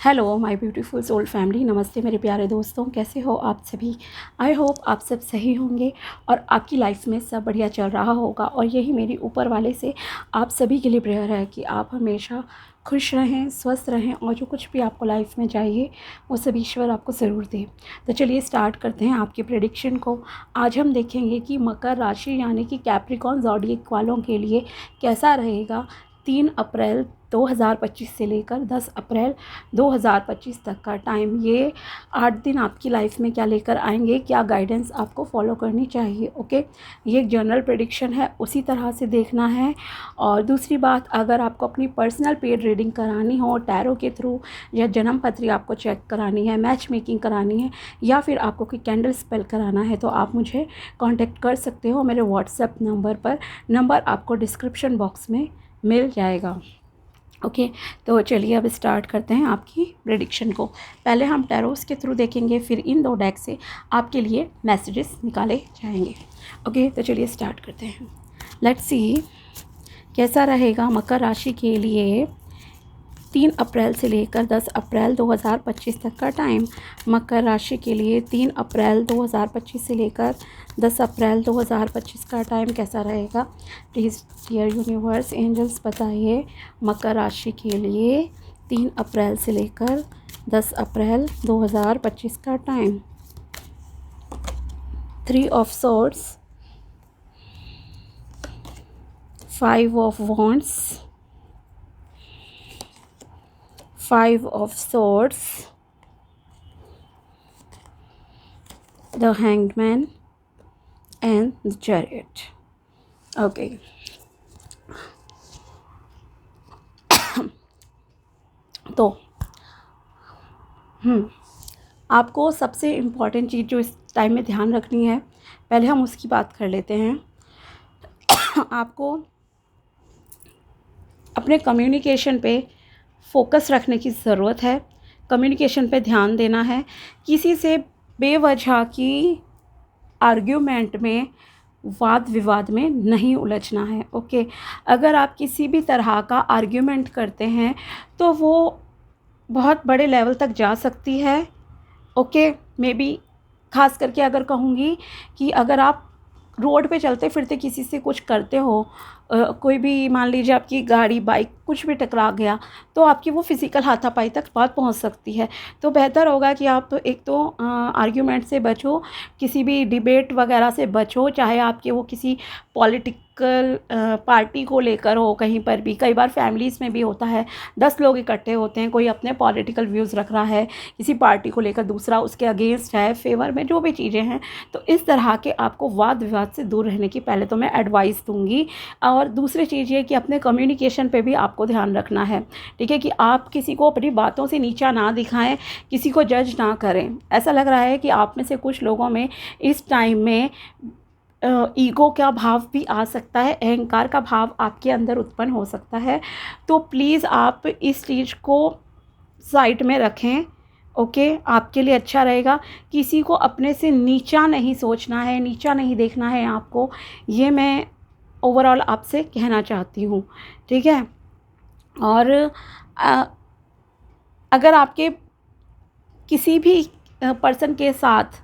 Hello my beautiful soul family, namaste मेरे प्यारे दोस्तों। कैसे हो आप सभी? आई होप आप सब सही होंगे और आपकी लाइफ में सब बढ़िया चल रहा होगा। और यही मेरी ऊपर वाले से आप सभी के लिए प्रेयर है कि आप हमेशा खुश रहें, स्वस्थ रहें और जो कुछ भी आपको लाइफ में चाहिए वो सब ईश्वर आपको ज़रूर दे। तो चलिए स्टार्ट करते हैं आपकी प्रेडिक्शन को। आज हम देखेंगे कि मकर राशि यानी कि कैप्रिकॉन ज़ोडिएक वालों के लिए कैसा रहेगा 3 अप्रैल 2025 से लेकर 10 अप्रैल 2025 तक का टाइम। ये 8 दिन आपकी लाइफ में क्या लेकर आएंगे, क्या गाइडेंस आपको फॉलो करनी चाहिए। ओके, ये एक जनरल प्रेडिक्शन है, उसी तरह से देखना है। और दूसरी बात, अगर आपको अपनी पर्सनल पेड रीडिंग करानी हो टैरो के थ्रू, या जन्म पत्री आपको चेक करानी है, मैच मेकिंग करानी है, या फिर आपको कोई कैंडल स्पेल कराना है, तो आप मुझे कॉन्टेक्ट कर सकते हो मेरे व्हाट्सएप नंबर पर। नंबर आपको डिस्क्रिप्शन बॉक्स में मिल जाएगा। ओके, तो चलिए अब स्टार्ट करते हैं आपकी प्रेडिक्शन को। पहले हम टैरोस के थ्रू देखेंगे, फिर इन 2 डेक से आपके लिए मैसेजेस निकाले जाएंगे। ओके, तो चलिए स्टार्ट करते हैं। लेट्स सी कैसा रहेगा मकर राशि के लिए 3 अप्रैल से लेकर 10 अप्रैल 2025 तक का टाइम। मकर राशि के लिए 3 अप्रैल 2025 से लेकर 10 अप्रैल 2025 का टाइम कैसा रहेगा। प्लीज़ डियर यूनिवर्स एंजल्स बताइए मकर राशि के लिए 3 अप्रैल से लेकर 10 अप्रैल 2025 का time. 3 of swords, 5 of wands, 5 of swords, the hanged man and the chariot. Okay. तो आपको सबसे इम्पॉर्टेंट चीज़ जो इस टाइम में ध्यान रखनी है, पहले हम उसकी बात कर लेते हैं। आपको अपने कम्युनिकेशन पे फोकस रखने की ज़रूरत है। कम्युनिकेशन पे ध्यान देना है। किसी से बेवजह की आर्ग्यूमेंट में, वाद विवाद में नहीं उलझना है। ओके, अगर आप किसी भी तरह का आर्ग्यूमेंट करते हैं तो वो बहुत बड़े लेवल तक जा सकती है। ओके, मे बी खास करके अगर कहूँगी कि अगर आप रोड पे चलते फिरते किसी से कुछ करते हो, कोई भी मान लीजिए आपकी गाड़ी बाइक कुछ भी टकरा गया, तो आपकी वो फिज़िकल हाथापाई तक बात पहुंच सकती है। तो बेहतर होगा कि आप एक तो आर्ग्यूमेंट से बचो, किसी भी डिबेट वगैरह से बचो, चाहे आपके वो किसी पॉलिटिकल पार्टी को लेकर हो। कहीं पर भी कई बार फैमिलीज़ में भी होता है, 10 लोग इकट्ठे होते हैं, कोई अपने पॉलिटिकल व्यूज़ रख रहा है किसी पार्टी को लेकर, दूसरा उसके अगेंस्ट है, फेवर में, जो भी चीज़ें हैं। तो इस तरह के आपको वाद विवाद से दूर रहने की पहले तो मैं एडवाइस दूंगी। और दूसरी चीज़ ये कि अपने कम्युनिकेशन पे भी आपको ध्यान रखना है। ठीक है, कि आप किसी को अपनी बातों से नीचा ना दिखाएं, किसी को जज ना करें। ऐसा लग रहा है कि आप में से कुछ लोगों में इस टाइम में ईगो का भाव भी आ सकता है, अहंकार का भाव आपके अंदर उत्पन्न हो सकता है। तो प्लीज़ आप इस चीज़ को साइड में रखें। ओके, आपके लिए अच्छा रहेगा। किसी को अपने से नीचा नहीं सोचना है, नीचा नहीं देखना है आपको, ये मैं ओवरऑल आपसे कहना चाहती हूँ। ठीक है, और अगर आपके किसी भी पर्सन के साथ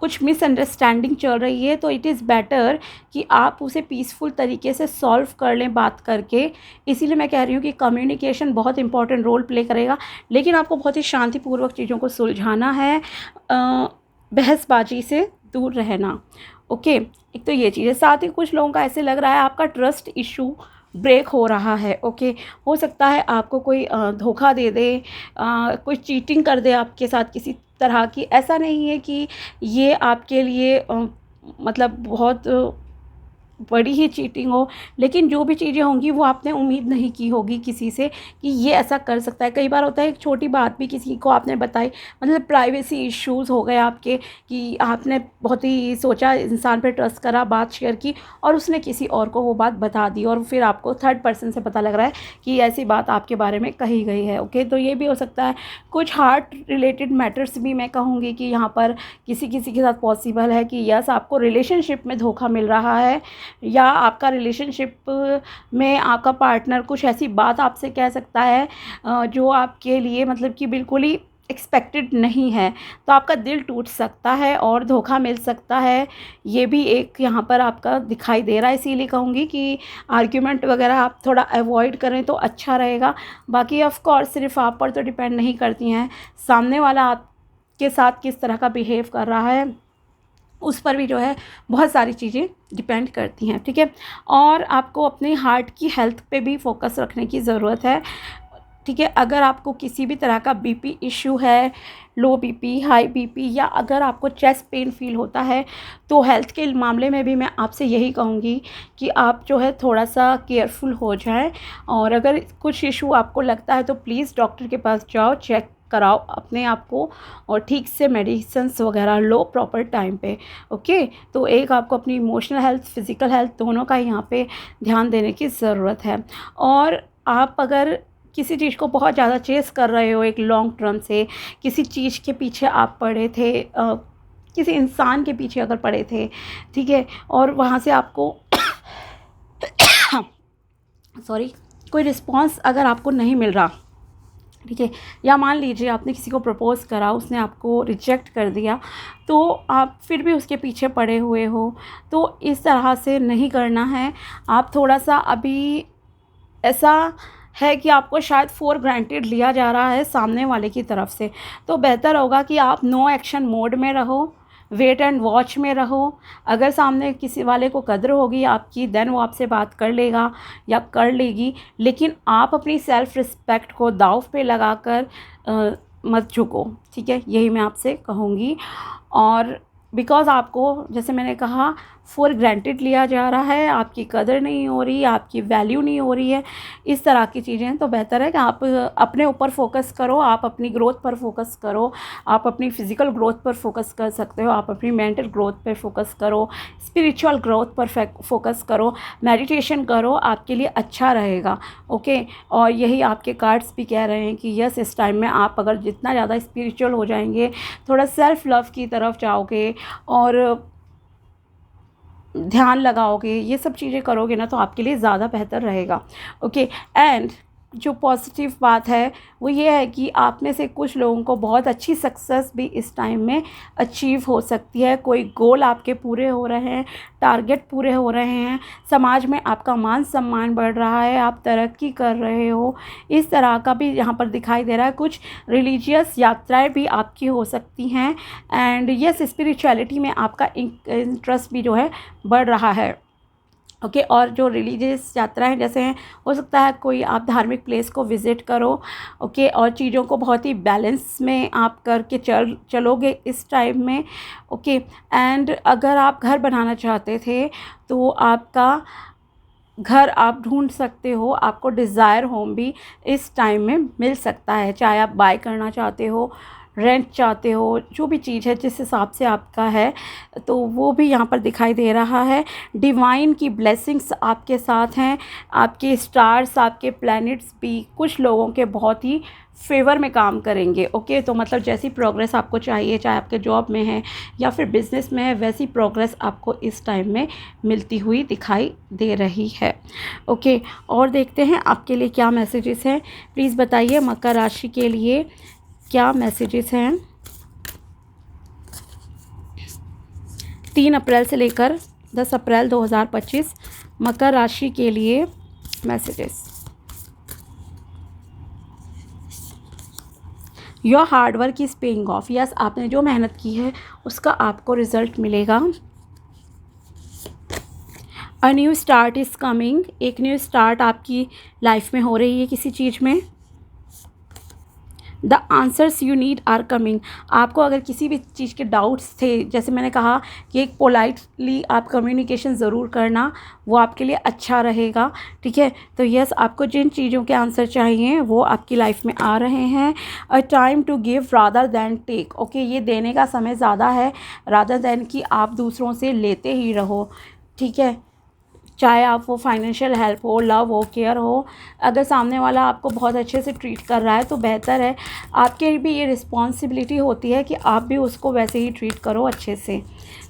कुछ मिसअंडरस्टैंडिंग चल रही है, तो इट इज़ बेटर कि आप उसे पीसफुल तरीके से सॉल्व कर लें बात करके। इसीलिए मैं कह रही हूँ कि कम्युनिकेशन बहुत इंपॉर्टेंट रोल प्ले करेगा, लेकिन आपको बहुत ही शांतिपूर्वक चीज़ों को सुलझाना है, बहसबाजी से दूर रहना। ओके, एक तो ये चीज़ है। साथ ही कुछ लोगों का ऐसे लग रहा है आपका ट्रस्ट इशू ब्रेक हो रहा है। ओके, हो सकता है आपको कोई धोखा दे दे, कोई चीटिंग कर दे आपके साथ किसी तरह की। ऐसा नहीं है कि ये आपके लिए मतलब बहुत बड़ी ही चीटिंग हो, लेकिन जो भी चीज़ें होंगी वो आपने उम्मीद नहीं की होगी किसी से कि ये ऐसा कर सकता है। कई बार होता है एक छोटी बात भी किसी को आपने बताई, मतलब प्राइवेसी इश्यूज़ हो गए आपके, कि आपने बहुत ही सोचा, इंसान पे ट्रस्ट करा, बात शेयर की और उसने किसी और को वो बात बता दी, और फिर आपको थर्ड पर्सन से पता लग रहा है कि ऐसी बात आपके बारे में कही गई है। ओके, तो ये भी हो सकता है। कुछ हार्ट रिलेटेड मैटर्स भी मैं कहूँगी कि यहाँ पर किसी किसी के साथ पॉसिबल है कि यस, आपको रिलेशनशिप में धोखा मिल रहा है, या आपका रिलेशनशिप में आपका पार्टनर कुछ ऐसी बात आपसे कह सकता है जो आपके लिए मतलब कि बिल्कुल ही एक्सपेक्टेड नहीं है, तो आपका दिल टूट सकता है और धोखा मिल सकता है। ये भी एक यहाँ पर आपका दिखाई दे रहा है, इसीलिए कहूँगी कि आर्ग्यूमेंट वगैरह आप थोड़ा अवॉइड करें तो अच्छा रहेगा। बाकी ऑफ़ कोर्स सिर्फ आप पर तो डिपेंड नहीं करती हैं, सामने वाला आपके साथ किस तरह का बिहेव कर रहा है उस पर भी जो है बहुत सारी चीज़ें डिपेंड करती हैं, ठीक है। और आपको अपने हार्ट की हेल्थ पे भी फोकस रखने की ज़रूरत है, ठीक है। अगर आपको किसी भी तरह का बीपी इशू है, लो बीपी, हाई बीपी, या अगर आपको चेस्ट पेन फील होता है, तो हेल्थ के मामले में भी मैं आपसे यही कहूँगी कि आप जो है थोड़ा सा केयरफुल हो जाएं। और अगर कुछ इशू आपको लगता है तो प्लीज़ डॉक्टर के पास जाओ, चेक कराओ अपने आप को और ठीक से मेडिसिन्स वगैरह लो प्रॉपर टाइम पे, ओके। तो एक आपको अपनी इमोशनल हेल्थ, फिज़िकल हेल्थ दोनों का यहाँ पे ध्यान देने की ज़रूरत है। और आप अगर किसी चीज़ को बहुत ज़्यादा चेस कर रहे हो एक लॉन्ग टर्म से, किसी चीज़ के पीछे आप पड़े थे, किसी इंसान के पीछे अगर पड़े थे, ठीक है, और वहाँ से आपको सॉरी कोई रिस्पॉन्स अगर आपको नहीं मिल रहा, ठीक है, या मान लीजिए आपने किसी को प्रपोज़ करा, उसने आपको रिजेक्ट कर दिया, तो आप फिर भी उसके पीछे पड़े हुए हो, तो इस तरह से नहीं करना है। आप थोड़ा सा अभी ऐसा है कि आपको शायद फॉर ग्रांटेड लिया जा रहा है सामने वाले की तरफ से, तो बेहतर होगा कि आप नो एक्शन मोड में रहो, वेट एंड वॉच में रहो। अगर सामने किसी वाले को कदर होगी आपकी, देन वो आपसे बात कर लेगा या कर लेगी, लेकिन आप अपनी सेल्फ़ रिस्पेक्ट को दांव पे लगाकर मत झुको, ठीक है, यही मैं आपसे कहूँगी। और बिकॉज़ आपको जैसे मैंने कहा फॉर ग्रांटेड लिया जा रहा है, आपकी कदर नहीं हो रही, आपकी वैल्यू नहीं हो रही है, इस तरह की चीज़ें, तो बेहतर है कि आप अपने ऊपर फोकस करो, आप अपनी ग्रोथ पर फोकस करो, आप अपनी फ़िज़िकल ग्रोथ पर फोकस कर सकते हो, आप अपनी मेंटल ग्रोथ पर फोकस करो, स्पिरिचुअल ग्रोथ पर फोकस करो, मेडिटेशन करो, आपके लिए अच्छा रहेगा, ओके। और यही आपके कार्ड्स भी कह रहे हैं कि यस, इस टाइम में आप अगर जितना ज़्यादा स्पिरिचुअल हो जाएंगे, थोड़ा सेल्फ़ लव की तरफ जाओगे और ध्यान लगाओगे, ये सब चीज़ें करोगे ना, तो आपके लिए ज़्यादा बेहतर रहेगा, ओके। एंड जो पॉजिटिव बात है वो ये है कि आप में से कुछ लोगों को बहुत अच्छी सक्सेस भी इस टाइम में अचीव हो सकती है। कोई गोल आपके पूरे हो रहे हैं, टारगेट पूरे हो रहे हैं, समाज में आपका मान सम्मान बढ़ रहा है, आप तरक्की कर रहे हो, इस तरह का भी यहाँ पर दिखाई दे रहा है। कुछ रिलीजियस यात्राएं भी आपकी हो सकती हैं, एंड यस, स्पिरिचुअलिटी में आपका इंटरेस्ट भी जो है बढ़ रहा है, ओके। और जो रिलीजियस यात्राएं जैसे हैं, हो सकता है कोई आप धार्मिक प्लेस को विज़िट करो, ओके, और चीज़ों को बहुत ही बैलेंस में आप करके चलोगे इस टाइम में, ओके। एंड अगर आप घर बनाना चाहते थे तो आपका घर आप ढूंढ सकते हो, आपको डिज़ायर होम भी इस टाइम में मिल सकता है, चाहे आप बाय करना चाहते हो, रेंट चाहते हो, जो भी चीज़ है जिस हिसाब से आपका है, तो वो भी यहाँ पर दिखाई दे रहा है। डिवाइन की ब्लेसिंग्स आपके साथ हैं, आपके स्टार्स, आपके प्लैनेट्स भी कुछ लोगों के बहुत ही फेवर में काम करेंगे, ओके। तो मतलब जैसी प्रोग्रेस आपको चाहिए, चाहे आपके जॉब में है या फिर बिज़नेस में है, वैसी प्रोग्रेस आपको इस टाइम में मिलती हुई दिखाई दे रही है, ओके। और देखते हैं आपके लिए क्या मैसेजेस हैं, प्लीज़ बताइए मकर राशि के लिए क्या मैसेजेस हैं 3 अप्रैल से लेकर 10 अप्रैल 2025 मकर राशि के लिए messages. Your hard work is paying off, yes, आपने जो मेहनत की है उसका आपको रिज़ल्ट मिलेगा। A new start is coming, एक न्यू स्टार्ट आपकी लाइफ में हो रही है किसी चीज़ में। The answers you need are coming, आपको अगर किसी भी चीज़ के डाउट्स थे, जैसे मैंने कहा कि एक पोलाइटली आप कम्युनिकेशन ज़रूर करना, वो आपके लिए अच्छा रहेगा, ठीक है। तो यस, आपको जिन चीज़ों के आंसर चाहिए वो आपकी लाइफ में आ रहे हैं। A time to give rather than take, okay, ये देने का समय ज़्यादा है रादर दैन कि आप दूसरों से लेते ही रहो, ठीक है। चाहे आप वो फाइनेंशियल हेल्प हो, लव हो, केयर हो। अगर सामने वाला आपको बहुत अच्छे से ट्रीट कर रहा है तो बेहतर है। आपके भी ये रिस्पॉन्सिबिलिटी होती है कि आप भी उसको वैसे ही ट्रीट करो अच्छे से,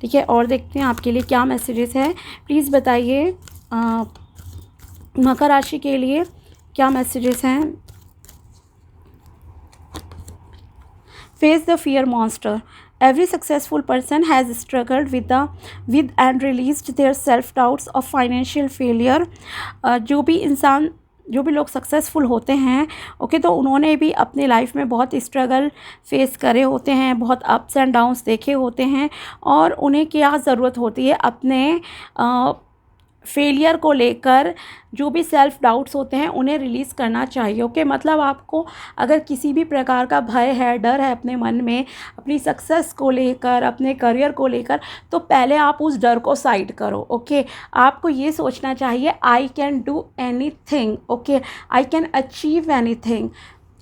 ठीक है। और देखते हैं आपके लिए क्या मैसेजेस है, प्लीज़ बताइए। मकर राशि के लिए क्या मैसेजेस हैं। Face the fear monster. Every successful person has struggled with and released their self doubts of financial failure। जो भी लोग सक्सेसफुल होते हैं, ओके, तो उन्होंने भी अपनी लाइफ में बहुत स्ट्रगल फेस करे होते हैं, बहुत अप्स एंड डाउन्स देखे होते हैं, और उन्हें क्या ज़रूरत होती है अपने फेलियर को लेकर जो भी सेल्फ़ डाउट्स होते हैं उन्हें रिलीज़ करना चाहिए, ओके। मतलब आपको अगर किसी भी प्रकार का भय है, डर है अपने मन में अपनी सक्सेस को लेकर, अपने करियर को लेकर, तो पहले आप उस डर को साइड करो, ओके। आपको ये सोचना चाहिए I can do anything, okay, I can achieve anything.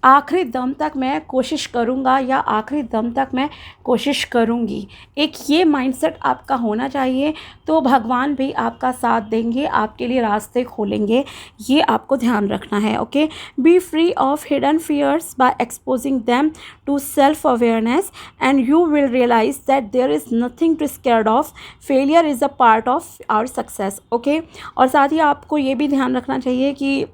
आखिरी दम तक मैं कोशिश करूँगा या आखिरी दम तक मैं कोशिश करूँगी, एक ये माइंडसेट आपका होना चाहिए। तो भगवान भी आपका साथ देंगे, आपके लिए रास्ते खोलेंगे, ये आपको ध्यान रखना है, okay. Be free of hidden fears by exposing them to self awareness and you will realise that there is nothing to scared of. Failure is a part of our success, okay. और साथ ही आपको ये भी ध्यान रखना चाहिए कि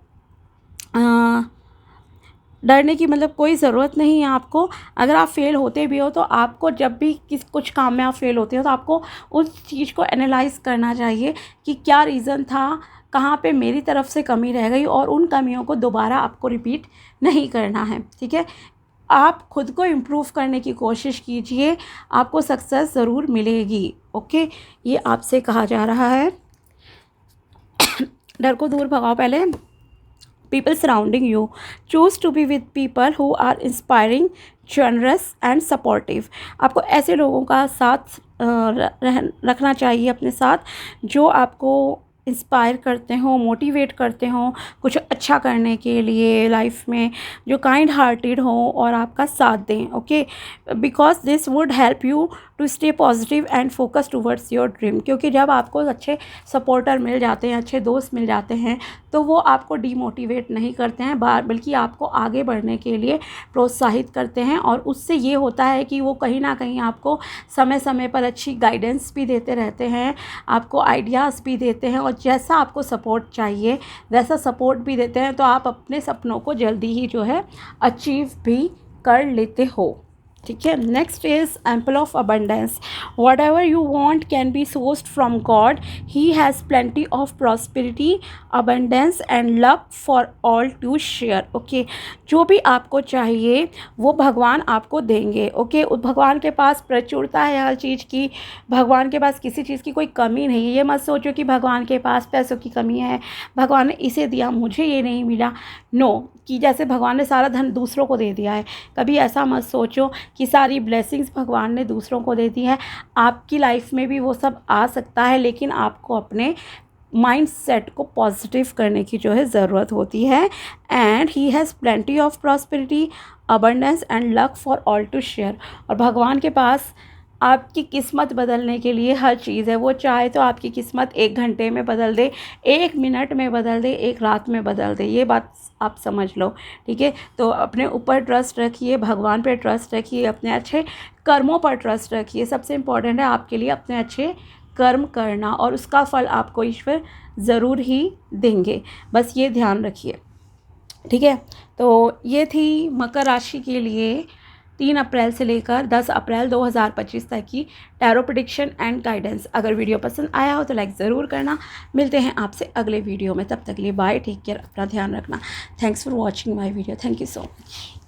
डरने की मतलब कोई ज़रूरत नहीं है आपको। अगर आप फेल होते भी हो तो आपको जब भी कुछ काम में आप फेल होते हो तो आपको उस चीज़ को एनालाइज़ करना चाहिए कि क्या रीज़न था, कहाँ पे मेरी तरफ से कमी रह गई, और उन कमियों को दोबारा आपको रिपीट नहीं करना है, ठीक है। आप खुद को इम्प्रूव करने की कोशिश कीजिए, आपको सक्सेस ज़रूर मिलेगी, ओके। ये आपसे कहा जा रहा है। डर को दूर भगाओ पहले। People surrounding you, choose to be with people who are inspiring, generous and supportive। आपको ऐसे लोगों का साथ रखना चाहिए अपने साथ जो आपको इंस्पायर करते हो, मोटिवेट करते हो कुछ अच्छा करने के लिए लाइफ में, जो काइंड हार्टेड हो और आपका साथ दें, okay. Because this would help you to stay positive and focus towards your dream. क्योंकि जब आपको अच्छे सपोर्टर मिल जाते हैं, अच्छे दोस्त मिल जाते हैं, तो वो आपको डीमोटिवेट नहीं करते हैं, बल्कि आपको आगे बढ़ने के लिए प्रोत्साहित करते हैं। और उससे ये होता है कि वो कहीं ना कहीं आपको समय समय पर अच्छी गाइडेंस भी देते रहते हैं, आपको आइडियाज़ भी देते हैं, और जैसा आपको सपोर्ट चाहिए वैसा सपोर्ट भी देते हैं। तो आप अपने सपनों को जल्दी ही जो है अचीव भी कर लेते हो, ठीक है। Next is ample of abundance. Whatever you want can be sourced from God. He has plenty of prosperity, abundance and luck for all to share, okay. जो भी आपको चाहिए वो भगवान आपको देंगे, ओके। भगवान के पास प्रचुरता है हर चीज़ की, भगवान के पास किसी चीज़ की कोई कमी नहीं है। ये मत सोचो कि भगवान के पास पैसों की कमी है, भगवान ने इसे दिया मुझे ये नहीं मिला, नो, कि जैसे भगवान ने सारा धन दूसरों को दे दिया है। कभी ऐसा मत सोचो कि सारी ब्लेसिंग्स भगवान ने दूसरों को दे दी है। आपकी लाइफ में भी वो सब आ सकता है, लेकिन आपको अपने माइंड सेट को पॉजिटिव करने की जो है ज़रूरत होती है। And he has plenty of prosperity, abundance and luck for all to share. और भगवान के पास आपकी किस्मत बदलने के लिए हर चीज़ है। वो चाहे तो आपकी किस्मत 1 घंटे में बदल दे, 1 मिनट में बदल दे, 1 रात में बदल दे, ये बात आप समझ लो, ठीक है। तो अपने ऊपर ट्रस्ट रखिए, भगवान पे ट्रस्ट रखिए, अपने अच्छे कर्मों पर ट्रस्ट रखिए। सबसे इम्पॉर्टेंट है आपके लिए अपने अच्छे कर्म करना, और उसका फल आपको ईश्वर ज़रूर ही देंगे, बस ये ध्यान रखिए, ठीक है। तो ये थी मकर राशि के लिए 3 अप्रैल से लेकर 10 अप्रैल 2025 तक की टैरो प्रेडिक्शन एंड गाइडेंस। अगर वीडियो पसंद आया हो तो लाइक ज़रूर करना। मिलते हैं आपसे अगले वीडियो में, तब तक के लिए बाय, टेक केयर, अपना ध्यान रखना। Thanks for watching my video, thank you so much.